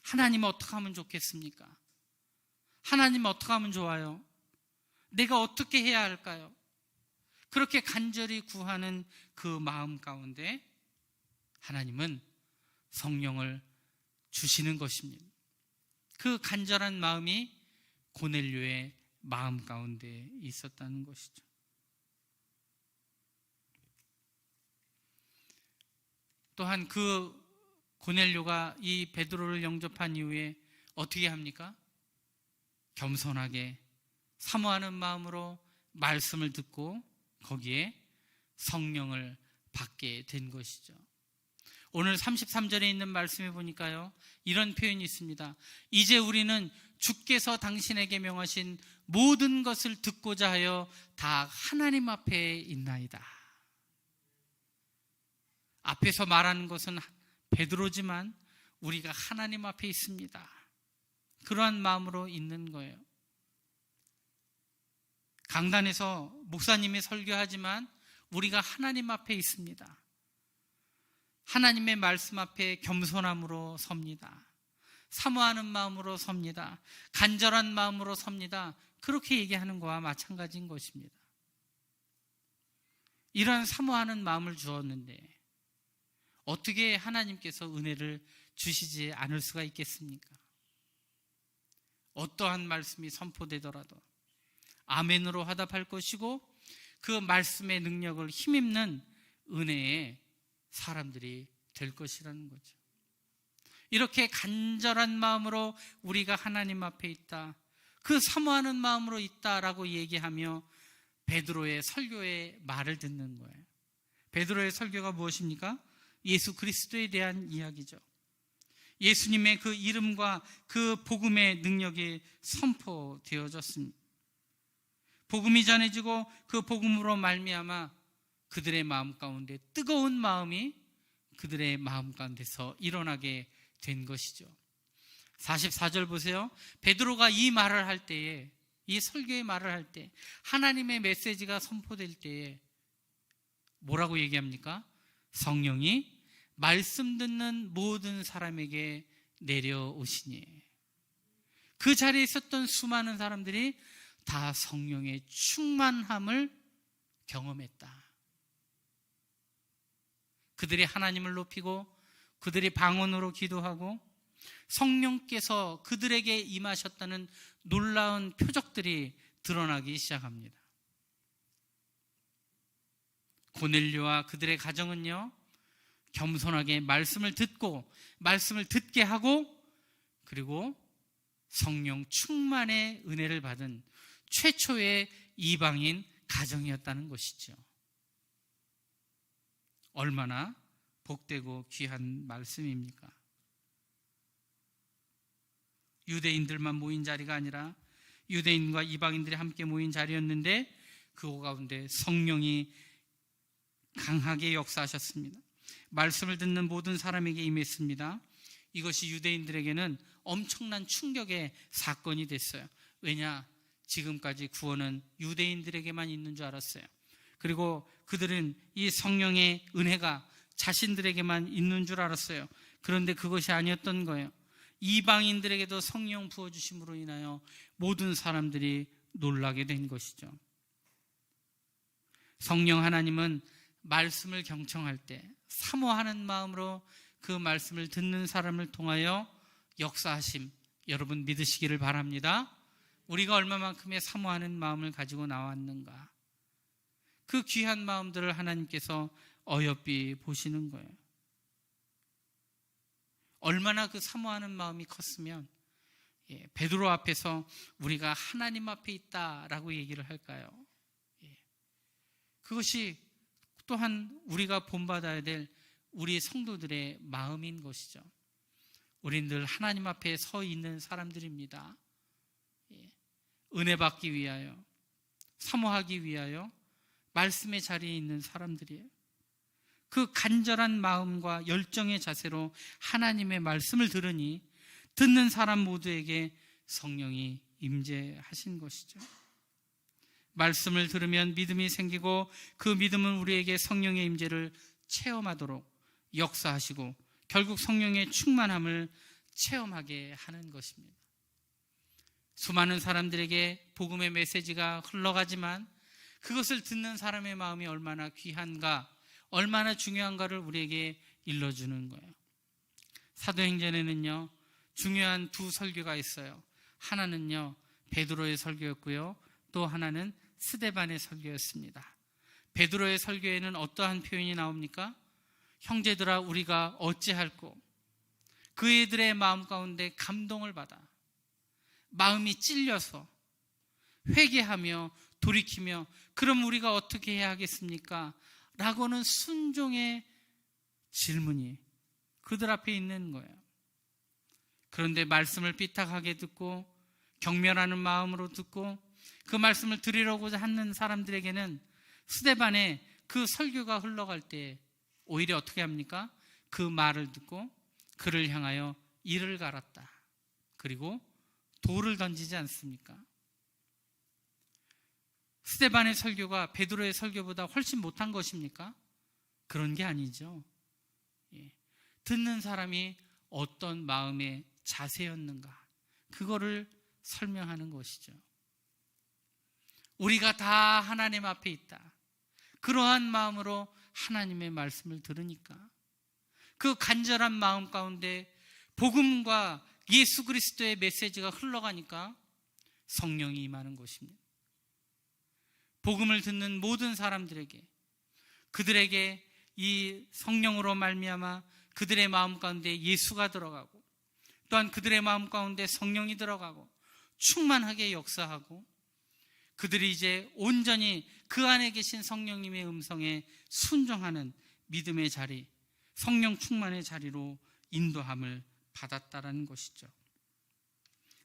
하나님 어떻게 하면 좋겠습니까? 하나님 어떻게 하면 좋아요? 내가 어떻게 해야 할까요? 그렇게 간절히 구하는 그 마음 가운데 하나님은 성령을 주시는 것입니다. 그 간절한 마음이 고넬료의 마음 가운데 있었다는 것이죠. 또한 그 고넬료가 이 베드로를 영접한 이후에 어떻게 합니까? 겸손하게 사모하는 마음으로 말씀을 듣고 거기에 성령을 받게 된 것이죠. 오늘 33절에 있는 말씀에 보니까요, 이런 표현이 있습니다. 이제 우리는 주께서 당신에게 명하신 모든 것을 듣고자 하여 다 하나님 앞에 있나이다. 앞에서 말하는 것은 베드로지만 우리가 하나님 앞에 있습니다. 그러한 마음으로 있는 거예요. 강단에서 목사님이 설교하지만 우리가 하나님 앞에 있습니다. 하나님의 말씀 앞에 겸손함으로 섭니다. 사모하는 마음으로 섭니다. 간절한 마음으로 섭니다. 그렇게 얘기하는 것과 마찬가지인 것입니다. 이런 사모하는 마음을 주었는데 어떻게 하나님께서 은혜를 주시지 않을 수가 있겠습니까? 어떠한 말씀이 선포되더라도 아멘으로 화답할 것이고 그 말씀의 능력을 힘입는 은혜의 사람들이 될 것이라는 거죠. 이렇게 간절한 마음으로 우리가 하나님 앞에 있다, 그 사모하는 마음으로 있다라고 얘기하며 베드로의 설교의 말을 듣는 거예요. 베드로의 설교가 무엇입니까? 예수 그리스도에 대한 이야기죠. 예수님의 그 이름과 그 복음의 능력이 선포되어졌습니다. 복음이 전해지고 그 복음으로 말미암아 그들의 마음 가운데 뜨거운 마음이 그들의 마음 가운데서 일어나게 된 것이죠. 44절 보세요. 베드로가 이 말을 할 때에, 이 설교의 말을 할 때, 하나님의 메시지가 선포될 때에 뭐라고 얘기합니까? 성령이 말씀 듣는 모든 사람에게 내려오시니. 그 자리에 있었던 수많은 사람들이 다 성령의 충만함을 경험했다. 그들이 하나님을 높이고 그들이 방언으로 기도하고 성령께서 그들에게 임하셨다는 놀라운 표적들이 드러나기 시작합니다. 고넬료와 그들의 가정은요, 겸손하게 말씀을 듣고 말씀을 듣게 하고 그리고 성령 충만의 은혜를 받은 최초의 이방인 가정이었다는 것이죠. 얼마나 복되고 귀한 말씀입니까? 유대인들만 모인 자리가 아니라 유대인과 이방인들이 함께 모인 자리였는데 그 가운데 성령이 강하게 역사하셨습니다. 말씀을 듣는 모든 사람에게 임했습니다. 이것이 유대인들에게는 엄청난 충격의 사건이 됐어요. 왜냐? 지금까지 구원은 유대인들에게만 있는 줄 알았어요. 그리고 그들은 이 성령의 은혜가 자신들에게만 있는 줄 알았어요. 그런데 그것이 아니었던 거예요. 이방인들에게도 성령 부어주심으로 인하여 모든 사람들이 놀라게 된 것이죠. 성령 하나님은 말씀을 경청할 때 사모하는 마음으로 그 말씀을 듣는 사람을 통하여 역사하심, 여러분 믿으시기를 바랍니다. 우리가 얼마만큼의 사모하는 마음을 가지고 나왔는가, 그 귀한 마음들을 하나님께서 어여삐 보시는 거예요. 얼마나 그 사모하는 마음이 컸으면 베드로 앞에서 우리가 하나님 앞에 있다라고 얘기를 할까요? 그것이 또한 우리가 본받아야 될 우리 성도들의 마음인 것이죠. 우리는 늘 하나님 앞에 서 있는 사람들입니다. 은혜 받기 위하여, 사모하기 위하여 말씀의 자리에 있는 사람들이에요. 그 간절한 마음과 열정의 자세로 하나님의 말씀을 들으니 듣는 사람 모두에게 성령이 임재하신 것이죠. 말씀을 들으면 믿음이 생기고 그 믿음은 우리에게 성령의 임재를 체험하도록 역사하시고 결국 성령의 충만함을 체험하게 하는 것입니다. 수많은 사람들에게 복음의 메시지가 흘러가지만 그것을 듣는 사람의 마음이 얼마나 귀한가, 얼마나 중요한가를 우리에게 일러주는 거예요. 사도행전에는요, 중요한 두 설교가 있어요. 하나는요, 베드로의 설교였고요, 또 하나는 스데반의 설교였습니다. 베드로의 설교에는 어떠한 표현이 나옵니까? 형제들아, 우리가 어찌할꼬? 그이들의 마음 가운데 감동을 받아 마음이 찔려서 회개하며 돌이키며 그럼 우리가 어떻게 해야 하겠습니까? 라고는 순종의 질문이 그들 앞에 있는 거예요. 그런데 말씀을 삐딱하게 듣고 경멸하는 마음으로 듣고 그 말씀을 들으려고 하는 사람들에게는 스데반의 그 설교가 흘러갈 때 오히려 어떻게 합니까? 그 말을 듣고 그를 향하여 이를 갈았다. 그리고 돌을 던지지 않습니까? 스데반의 설교가 베드로의 설교보다 훨씬 못한 것입니까? 그런 게 아니죠. 듣는 사람이 어떤 마음의 자세였는가, 그거를 설명하는 것이죠. 우리가 다 하나님 앞에 있다. 그러한 마음으로 하나님의 말씀을 들으니까 그 간절한 마음 가운데 복음과 예수 그리스도의 메시지가 흘러가니까 성령이 임하는 것입니다. 복음을 듣는 모든 사람들에게, 그들에게 이 성령으로 말미암아 그들의 마음 가운데 예수가 들어가고 또한 그들의 마음 가운데 성령이 들어가고 충만하게 역사하고 그들이 이제 온전히 그 안에 계신 성령님의 음성에 순종하는 믿음의 자리, 성령 충만의 자리로 인도함을 받았다라는 것이죠.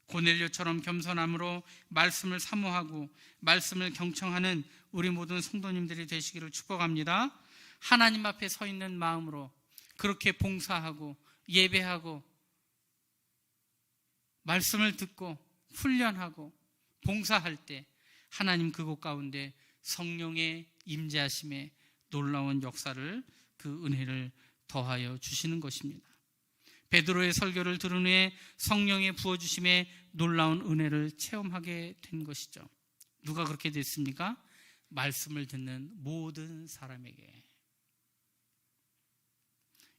고넬료처럼 겸손함으로 말씀을 사모하고 말씀을 경청하는 우리 모든 성도님들이 되시기를 축복합니다. 하나님 앞에 서 있는 마음으로 그렇게 봉사하고 예배하고 말씀을 듣고 훈련하고 봉사할 때 하나님 그곳 가운데 성령의 임재하심에 놀라운 역사를, 그 은혜를 더하여 주시는 것입니다. 베드로의 설교를 들은 후에 성령의 부어주심에 놀라운 은혜를 체험하게 된 것이죠. 누가 그렇게 됐습니까? 말씀을 듣는 모든 사람에게.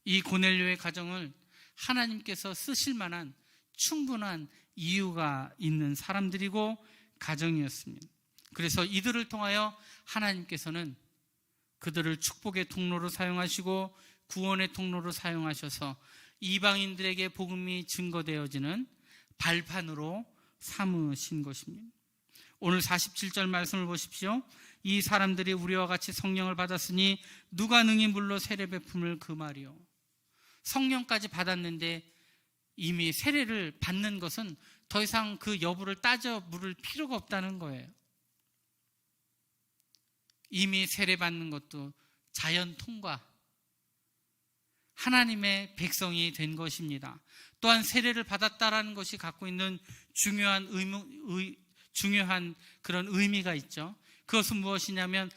이 고넬료의 가정을 하나님께서 쓰실 만한 충분한 이유가 있는 사람들이고 가정이었습니다. 그래서 이들을 통하여 하나님께서는 그들을 축복의 통로로 사용하시고 구원의 통로로 사용하셔서 이방인들에게 복음이 증거되어지는 발판으로 삼으신 것입니다. 오늘 47절 말씀을 보십시오. 이 사람들이 우리와 같이 성령을 받았으니 누가 능히 물로 세례 베품을 금하리요. 성령까지 받았는데 이미 세례를 받는 것은 더 이상 그 여부를 따져 물을 필요가 없다는 거예요. 이미 세례 받는 것도 자연 통과, 하나님의 백성이 된 것입니다. 또한 세례를 받았다라는 것이 갖고 있는 중요한 그런 의미가 있죠. 그것은 무엇이냐면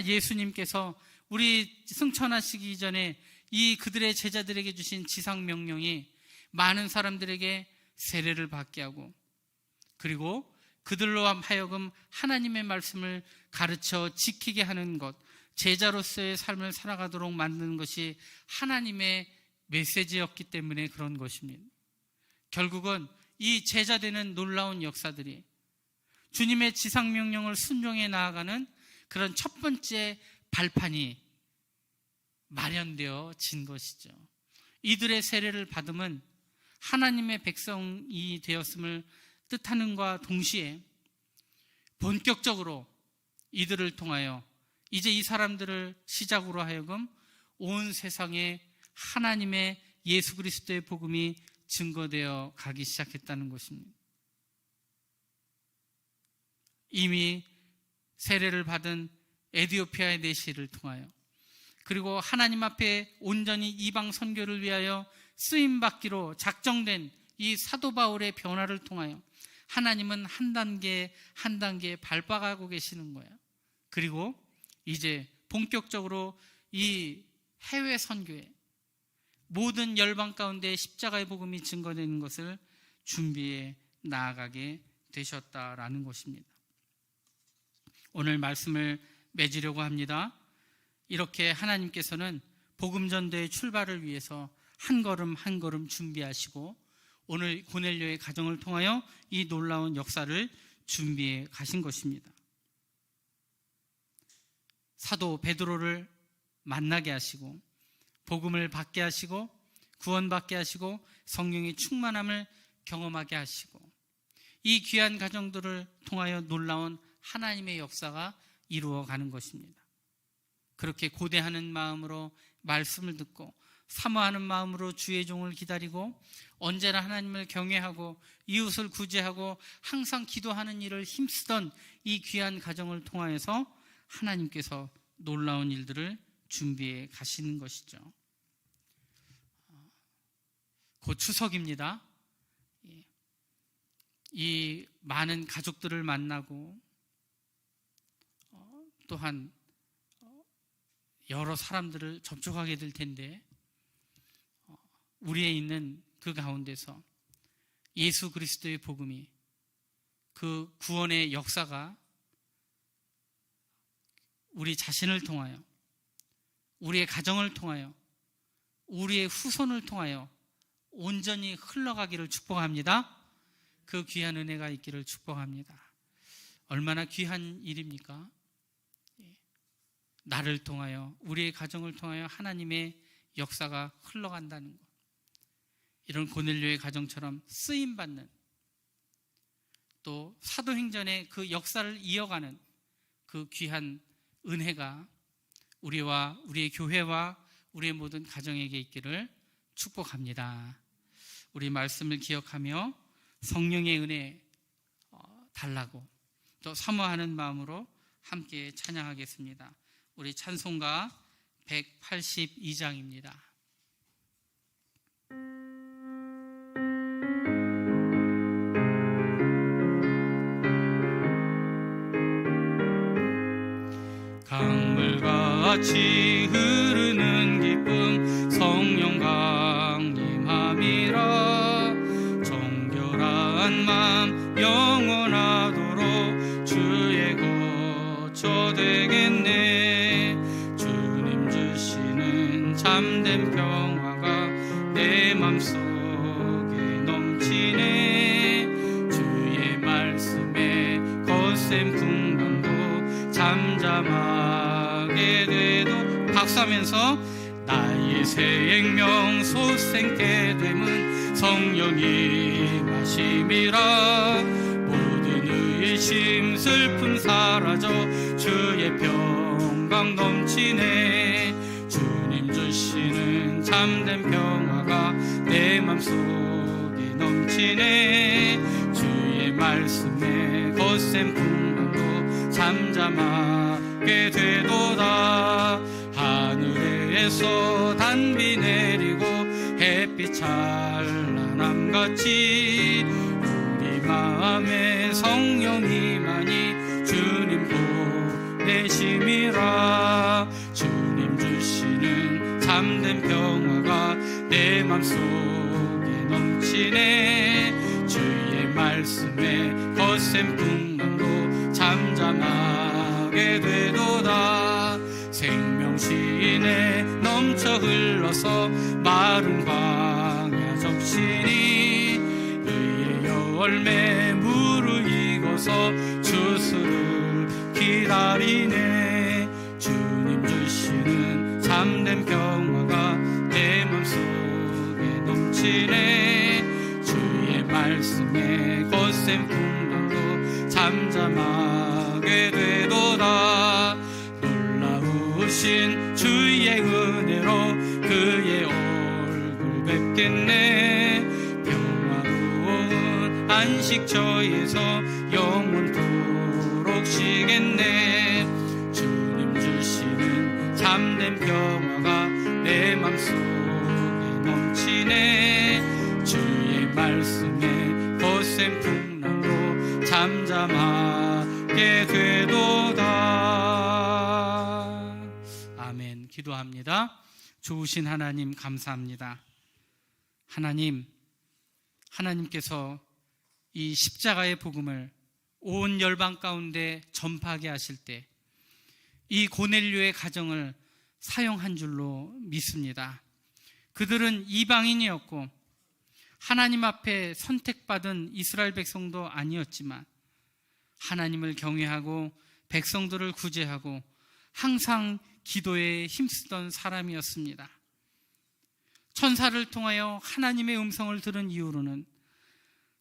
예수님께서 우리 승천하시기 전에 이 그들의 제자들에게 주신 지상 명령이 많은 사람들에게 세례를 받게 하고 그리고 그들로 하여금 하나님의 말씀을 가르쳐 지키게 하는 것, 제자로서의 삶을 살아가도록 만드는 것이 하나님의 메시지였기 때문에 그런 것입니다. 결국은 이 제자되는 놀라운 역사들이 주님의 지상명령을 순종해 나아가는 그런 첫 번째 발판이 마련되어진 것이죠. 이들의 세례를 받음은 하나님의 백성이 되었음을 뜻하는 것과 동시에 본격적으로 이들을 통하여 이제 이 사람들을 시작으로 하여금 온 세상에 하나님의 예수 그리스도의 복음이 증거되어 가기 시작했다는 것입니다. 이미 세례를 받은 에디오피아의 내시를 통하여 그리고 하나님 앞에 온전히 이방 선교를 위하여 쓰임받기로 작정된 이 사도 바울의 변화를 통하여 하나님은 한 단계 한 단계 밟아가고 계시는 거예요. 그리고 이제 본격적으로 이 해외 선교에 모든 열방 가운데 십자가의 복음이 증거되는 것을 준비해 나아가게 되셨다라는 것입니다. 오늘 말씀을 맺으려고 합니다. 이렇게 하나님께서는 복음 전도의 출발을 위해서 한 걸음 한 걸음 준비하시고 오늘 고넬료의 가정을 통하여 이 놀라운 역사를 준비해 가신 것입니다. 사도 베드로를 만나게 하시고 복음을 받게 하시고 구원받게 하시고 성령의 충만함을 경험하게 하시고 이 귀한 가정들을 통하여 놀라운 하나님의 역사가 이루어가는 것입니다. 그렇게 고대하는 마음으로 말씀을 듣고 사모하는 마음으로 주의 종을 기다리고 언제나 하나님을 경외하고 이웃을 구제하고 항상 기도하는 일을 힘쓰던 이 귀한 가정을 통하여서 하나님께서 놀라운 일들을 준비해 가시는 것이죠. 곧 추석입니다. 이 많은 가족들을 만나고 또한 여러 사람들을 접촉하게 될 텐데 우리에 있는 그 가운데서 예수 그리스도의 복음이 그 구원의 역사가 우리 자신을 통하여 우리의 가정을 통하여 우리의 후손을 통하여 온전히 흘러가기를 축복합니다. 그 귀한 은혜가 있기를 축복합니다. 얼마나 귀한 일입니까? 나를 통하여 우리의 가정을 통하여 하나님의 역사가 흘러간다는 것. 이런 고넬료의 가정처럼 쓰임받는 또 사도행전의 그 역사를 이어가는 그 귀한 은혜가 우리와 우리의 교회와 우리의 모든 가정에게 있기를 축복합니다. 우리 말씀을 기억하며 성령의 은혜 달라고 또 사모하는 마음으로 함께 찬양하겠습니다. 우리 찬송가 182장입니다. 강물같이 흐르는 기쁨 성령 강림함이라 정결한 마음 영원하도록 주의 거처 되겠네. 주님 주시는 참된 평화가 내 맘속에 넘치네. 주의 말씀에 거센 풍랑도 잠잠하게 돼도 박수하면서 나의 생명 솟생케 됨은 성령이 마심이라. 모든 의심 슬픔 사라져 주의 평강 넘치네. 주님 주시는 참된 평화가 내 맘속에 넘치네. 주의 말씀에 거센 풍랑도 잠잠하게 되도다. 하늘에서 단비 내리고 햇빛 찬란함같이 우리 마음에 성령이 많이 주님 보내심이라. 주님 주시는 참된 평화가 내 맘속에 넘치네. 주의 말씀에 거센 풍랑도 잠잠하게 되도다. 생명신에 넘쳐 흘러서 마른 광야 적시니 의의 열매 무르익어서 주수를 기다리네. 주님 주시는 참된 평화가 내 맘속에 넘치네. 주의 말씀에 거센 풍랑도 잠잠하게 되도다. 놀라우신 주의 은혜로 그의 얼굴 뵙겠네. 평화로운 안식처에서 영원토록 쉬겠네. 주님 주시는 참된 평화가 내 맘속에 넘치네. 주의 말씀 되도다. 아멘. 기도합니다. 좋으신 하나님 감사합니다. 하나님께서 이 십자가의 복음을 온 열방 가운데 전파하게 하실 때 이 고넬료의 가정을 사용한 줄로 믿습니다. 그들은 이방인이었고 하나님 앞에 선택받은 이스라엘 백성도 아니었지만 하나님을 경외하고 백성들을 구제하고 항상 기도에 힘쓰던 사람이었습니다. 천사를 통하여 하나님의 음성을 들은 이후로는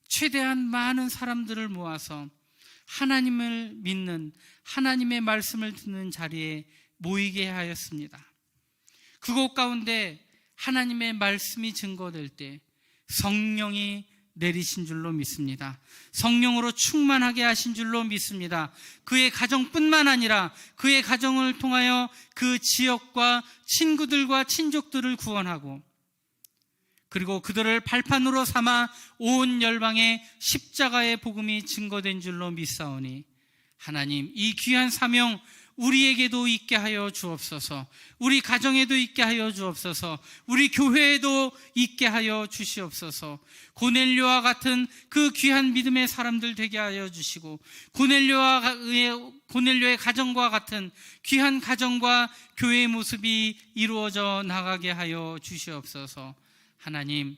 최대한 많은 사람들을 모아서 하나님을 믿는, 하나님의 말씀을 듣는 자리에 모이게 하였습니다. 그곳 가운데 하나님의 말씀이 증거될 때 성령이 내리신 줄로 믿습니다. 성령으로 충만하게 하신 줄로 믿습니다. 그의 가정뿐만 아니라 그의 가정을 통하여 그 지역과 친구들과 친족들을 구원하고 그리고 그들을 발판으로 삼아 온 열방에 십자가의 복음이 증거된 줄로 믿사오니 하나님, 이 귀한 사명 우리에게도 있게 하여 주옵소서. 우리 가정에도 있게 하여 주옵소서. 우리 교회에도 있게 하여 주시옵소서. 고넬료와 같은 그 귀한 믿음의 사람들 되게 하여 주시고 고넬료의 가정과 같은 귀한 가정과 교회의 모습이 이루어져 나가게 하여 주시옵소서. 하나님,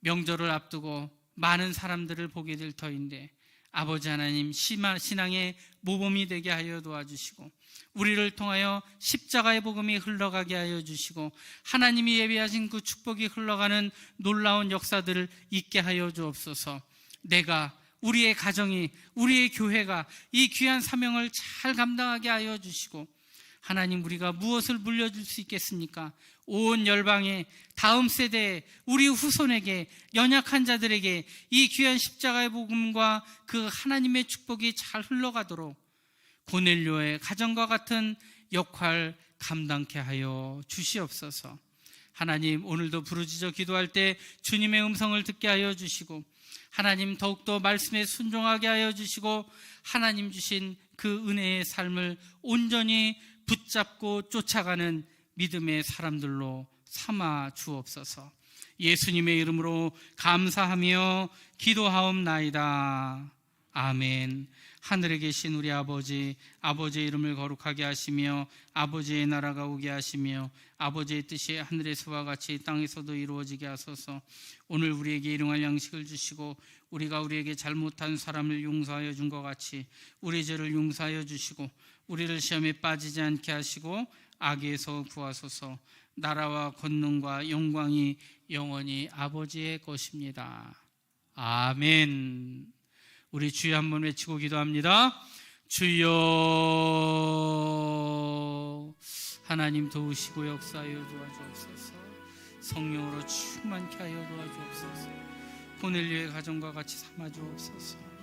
명절을 앞두고 많은 사람들을 보게 될 터인데 아버지 하나님, 신앙의 모범이 되게 하여 도와주시고 우리를 통하여 십자가의 복음이 흘러가게 하여 주시고 하나님이 예비하신 그 축복이 흘러가는 놀라운 역사들을 있게 하여 주옵소서. 내가, 우리의 가정이, 우리의 교회가 이 귀한 사명을 잘 감당하게 하여 주시고 하나님, 우리가 무엇을 물려줄 수 있겠습니까? 온 열방에, 다음 세대에, 우리 후손에게, 연약한 자들에게 이 귀한 십자가의 복음과 그 하나님의 축복이 잘 흘러가도록 고넬료의 가정과 같은 역할 감당케 하여 주시옵소서. 하나님, 오늘도 부르짖어 기도할 때 주님의 음성을 듣게 하여 주시고 하나님, 더욱더 말씀에 순종하게 하여 주시고 하나님 주신 그 은혜의 삶을 온전히 붙잡고 쫓아가는 믿음의 사람들로 삼아 주옵소서. 예수님의 이름으로 감사하며 기도하옵나이다. 아멘. 하늘에 계신 우리 아버지, 아버지의 이름을 거룩하게 하시며 아버지의 나라가 오게 하시며 아버지의 뜻이 하늘에서와 같이 땅에서도 이루어지게 하소서. 오늘 우리에게 일용할 양식을 주시고 우리가 우리에게 잘못한 사람을 용서하여 준 것 같이 우리 죄를 용서하여 주시고 우리를 시험에 빠지지 않게 하시고 악에서 구하소서. 나라와 권능과 영광이 영원히 아버지의 것입니다. 아멘. 우리 주여 한번 외치고 기도합니다. 주여. 하나님 도우시고 역사하여 도와주옵소서. 성령으로 충만케 하여 도와주옵소서. 고넬료의 가정과 같이 삼아 주옵소서.